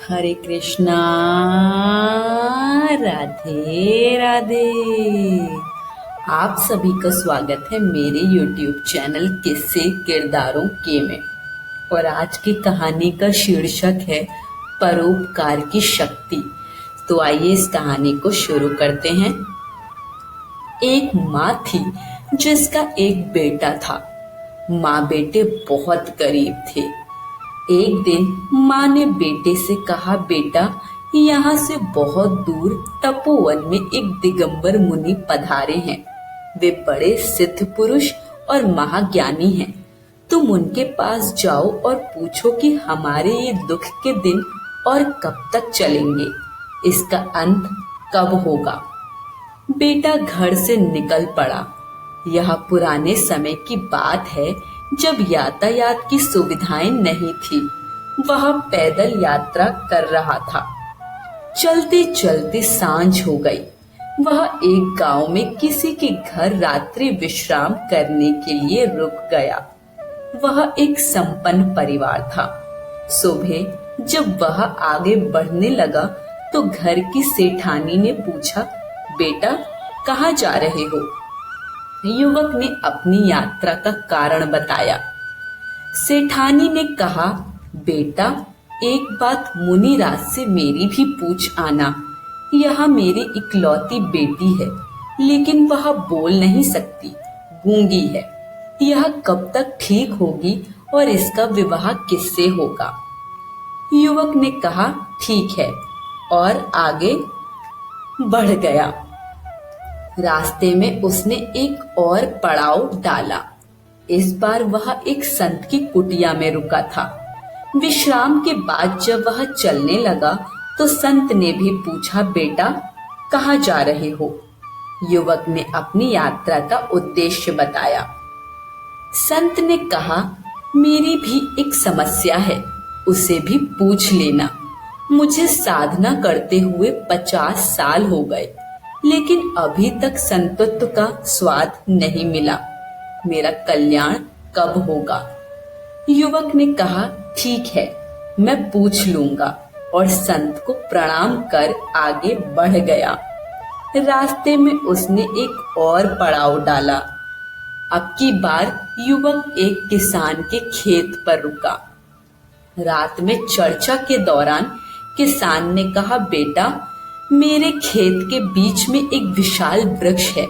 हरे कृष्णा। राधे राधे। आप सभी का स्वागत है मेरे YouTube चैनल किस्से किरदारों के में। और आज की कहानी का शीर्षक है परोपकार की शक्ति। तो आइए इस कहानी को शुरू करते हैं। एक माँ थी जिसका एक बेटा था। माँ बेटे बहुत करीब थे। एक दिन माँ ने बेटे से कहा, बेटा, यहाँ से बहुत दूर तपोवन में एक दिगंबर मुनि पधारे हैं। वे बड़े सिद्ध पुरुष और महाज्ञानी हैं। तुम उनके पास जाओ और पूछो कि हमारे ये दुख के दिन और कब तक चलेंगे, इसका अंत कब होगा। बेटा घर से निकल पड़ा। यह पुराने समय की बात है जब यातायात की सुविधाएं नहीं थी। वह पैदल यात्रा कर रहा था। चलते चलते सांझ हो गई। वह एक गांव में किसी के घर रात्रि विश्राम करने के लिए रुक गया। वह एक संपन्न परिवार था। सुबह जब वह आगे बढ़ने लगा तो घर की सेठानी ने पूछा, बेटा, कहाँ जा रहे हो? युवक ने अपनी यात्रा का कारण बताया। सेठानी ने कहा, बेटा, एक बात मुनिराज से मेरी भी पूछ आना। यह मेरी इकलौती बेटी है, लेकिन वह बोल नहीं सकती, गूंगी है। यह कब तक ठीक होगी और इसका विवाह किससे होगा? युवक ने कहा, ठीक है, और आगे बढ़ गया। रास्ते में उसने एक और पड़ाव डाला। इस बार वह एक संत की कुटिया में रुका था। विश्राम के बाद जब वह चलने लगा तो संत ने भी पूछा, बेटा, कहाँ जा रहे हो? युवक ने अपनी यात्रा का उद्देश्य बताया। संत ने कहा, मेरी भी एक समस्या है, उसे भी पूछ लेना। मुझे साधना करते हुए 50 साल हो गए, लेकिन अभी तक संतत्व का स्वाद नहीं मिला। मेरा कल्याण कब होगा? युवक ने कहा, ठीक है, मैं पूछ लूंगा, और संत को प्रणाम कर आगे बढ़ गया। रास्ते में उसने एक और पड़ाव डाला। अब की बार युवक एक किसान के खेत पर रुका। रात में चर्चा के दौरान किसान ने कहा, बेटा, मेरे खेत के बीच में एक विशाल वृक्ष है।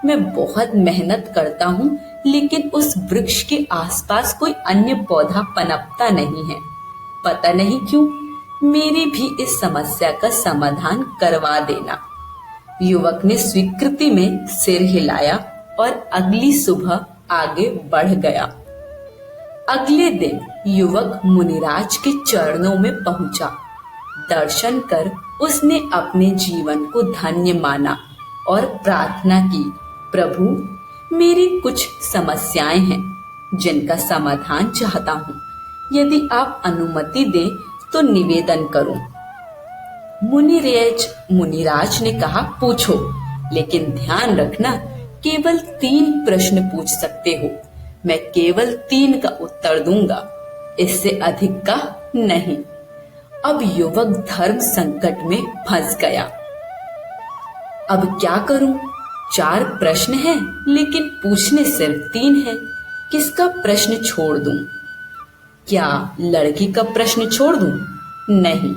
मैं बहुत मेहनत करता हूँ, लेकिन उस वृक्ष के आसपास कोई अन्य पौधा पनपता नहीं है। पता नहीं क्यों। मेरी भी इस समस्या का समाधान करवा देना। युवक ने स्वीकृति में सिर हिलाया और अगली सुबह आगे बढ़ गया। अगले दिन युवक मुनिराज के चरणों में पहुंचा। दर्शन कर उसने अपने जीवन को धन्य माना और प्रार्थना की, प्रभु, मेरी कुछ समस्याएं हैं जिनका समाधान चाहता हूँ। यदि आप अनुमति दें तो निवेदन करूं। मुनिराज ने कहा, पूछो, लेकिन ध्यान रखना, केवल 3 प्रश्न पूछ सकते हो। मैं केवल 3 का उत्तर दूंगा, इससे अधिक का नहीं। अब युवक धर्म संकट में फंस गया। अब क्या करूं? 4 प्रश्न हैं, लेकिन पूछने सिर्फ 3 हैं। किसका प्रश्न छोड़ दूं? क्या लड़की का प्रश्न छोड़ दूं? नहीं,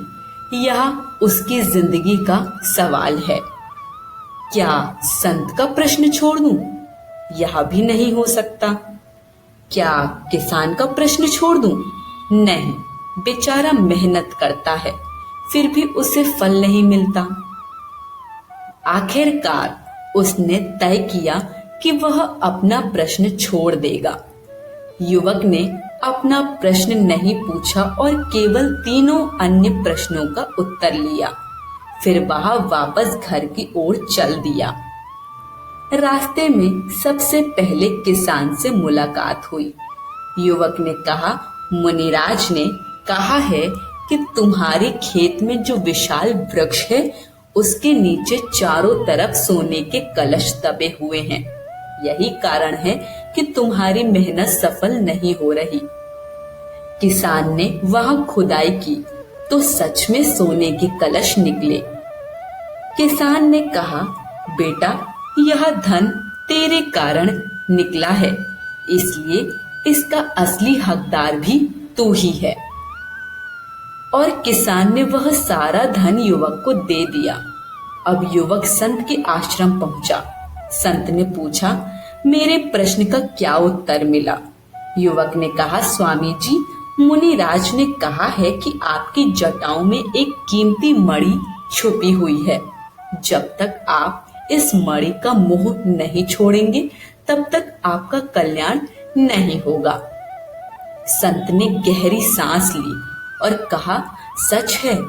यह उसकी जिंदगी का सवाल है। क्या संत का प्रश्न छोड़ दूं? यह भी नहीं हो सकता। क्या किसान का प्रश्न छोड़ दूं? नहीं, बेचारा मेहनत करता है, फिर भी उसे फल नहीं मिलता। आखिरकार उसने तय किया कि वह अपना प्रश्न छोड़ देगा। युवक ने अपना प्रश्न नहीं पूछा और केवल 3 अन्य प्रश्नों का उत्तर लिया। फिर वह वापस घर की ओर चल दिया। रास्ते में सबसे पहले किसान से मुलाकात हुई। युवक ने कहा, मुनिराज ने कहा है कि तुम्हारे खेत में जो विशाल वृक्ष है, उसके नीचे चारों तरफ सोने के कलश दबे हुए हैं। यही कारण है कि तुम्हारी मेहनत सफल नहीं हो रही। किसान ने वहां खुदाई की तो सच में सोने के कलश निकले। किसान ने कहा, बेटा, यह धन तेरे कारण निकला है, इसलिए इसका असली हकदार भी तू ही है। और किसान ने वह सारा धन युवक को दे दिया। अब युवक संत के आश्रम पहुंचा। संत ने पूछा, मेरे प्रश्न का क्या उत्तर मिला? युवक ने कहा, स्वामी जी, मुनिराज ने कहा है कि आपकी जटाओं में एक कीमती मणि छुपी हुई है। जब तक आप इस मणि का मोह नहीं छोड़ेंगे, तब तक आपका कल्याण नहीं होगा। संत ने गहरी सांस ली और कहा, सच है,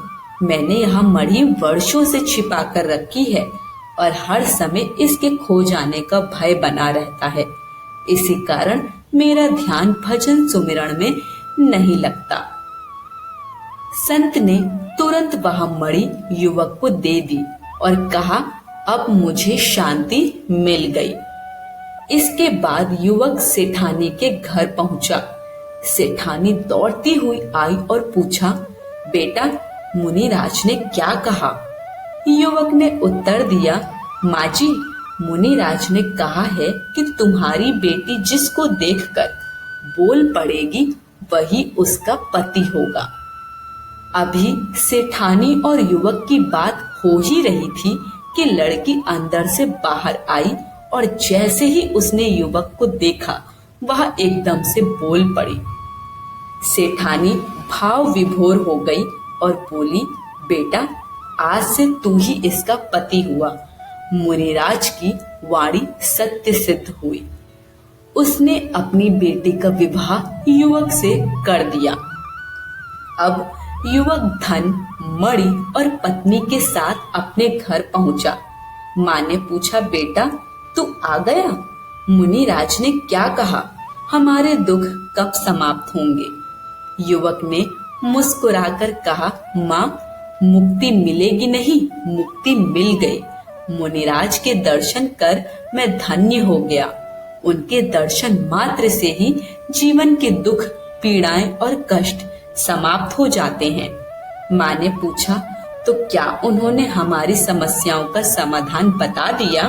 मैंने यह मणि वर्षों से छिपा कर रखी है और हर समय इसके खो जाने का भय बना रहता है। इसी कारण मेरा ध्यान भजन सुमिरन में नहीं लगता। संत ने तुरंत वह मणि युवक को दे दी और कहा, अब मुझे शांति मिल गई। इसके बाद युवक सेठानी के घर पहुंचा। सेठानी दौड़ती हुई आई और पूछा, बेटा, मुनिराज ने क्या कहा? युवक ने उत्तर दिया, माँ जी, मुनिराज ने कहा है कि तुम्हारी बेटी जिसको देखकर बोल पड़ेगी वही उसका पति होगा। अभी सेठानी और युवक की बात हो ही रही थी कि लड़की अंदर से बाहर आई और जैसे ही उसने युवक को देखा, वह एकदम से बोल पड़ी। सेठानी भाव विभोर हो गई और बोली, बेटा, आज से तू ही इसका पति हुआ। मुनिराज की वाणी सत्य सिद्ध हुई। उसने अपनी बेटी का विवाह युवक से कर दिया। अब युवक धन, मणि और पत्नी के साथ अपने घर पहुंचा। माँ ने पूछा, बेटा, तू आ गया? मुनिराज ने क्या कहा? हमारे दुख कब समाप्त होंगे? युवक ने मुस्कुराकर कहा, माँ, मुक्ति मिलेगी नहीं, मुक्ति मिल गई। मुनिराज के दर्शन कर मैं धन्य हो गया। उनके दर्शन मात्र से ही जीवन के दुख, पीड़ाएं और कष्ट समाप्त हो जाते हैं। माँ ने पूछा, तो क्या उन्होंने हमारी समस्याओं का समाधान बता दिया?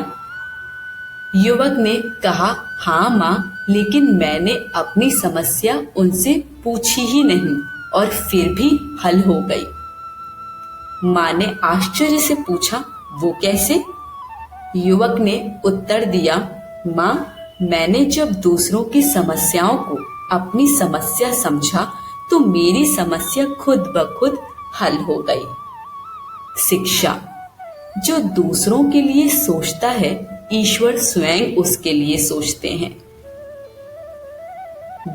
युवक ने कहा, हाँ माँ, लेकिन मैंने अपनी समस्या उनसे पूछी ही नहीं और फिर भी हल हो गई। माँ ने आश्चर्य से पूछा, वो कैसे? युवक ने उत्तर दिया, माँ, मैंने जब दूसरों की समस्याओं को अपनी समस्या समझा तो मेरी समस्या खुद ब खुद हल हो गई। शिक्षा, जो दूसरों के लिए सोचता है, ईश्वर स्वयं उसके लिए सोचते हैं।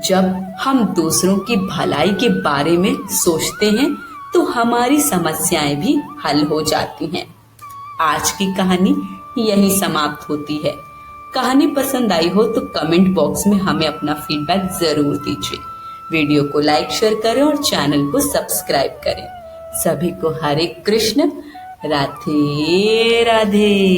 जब हम दूसरों की भलाई के बारे में सोचते हैं तो हमारी समस्याएं भी हल हो जाती हैं। आज की कहानी यही समाप्त होती है। कहानी पसंद आई हो तो कमेंट बॉक्स में हमें अपना फीडबैक जरूर दीजिए। वीडियो को लाइक, शेयर करें और चैनल को सब्सक्राइब करें। सभी को हरे कृष्ण, राधे राधे।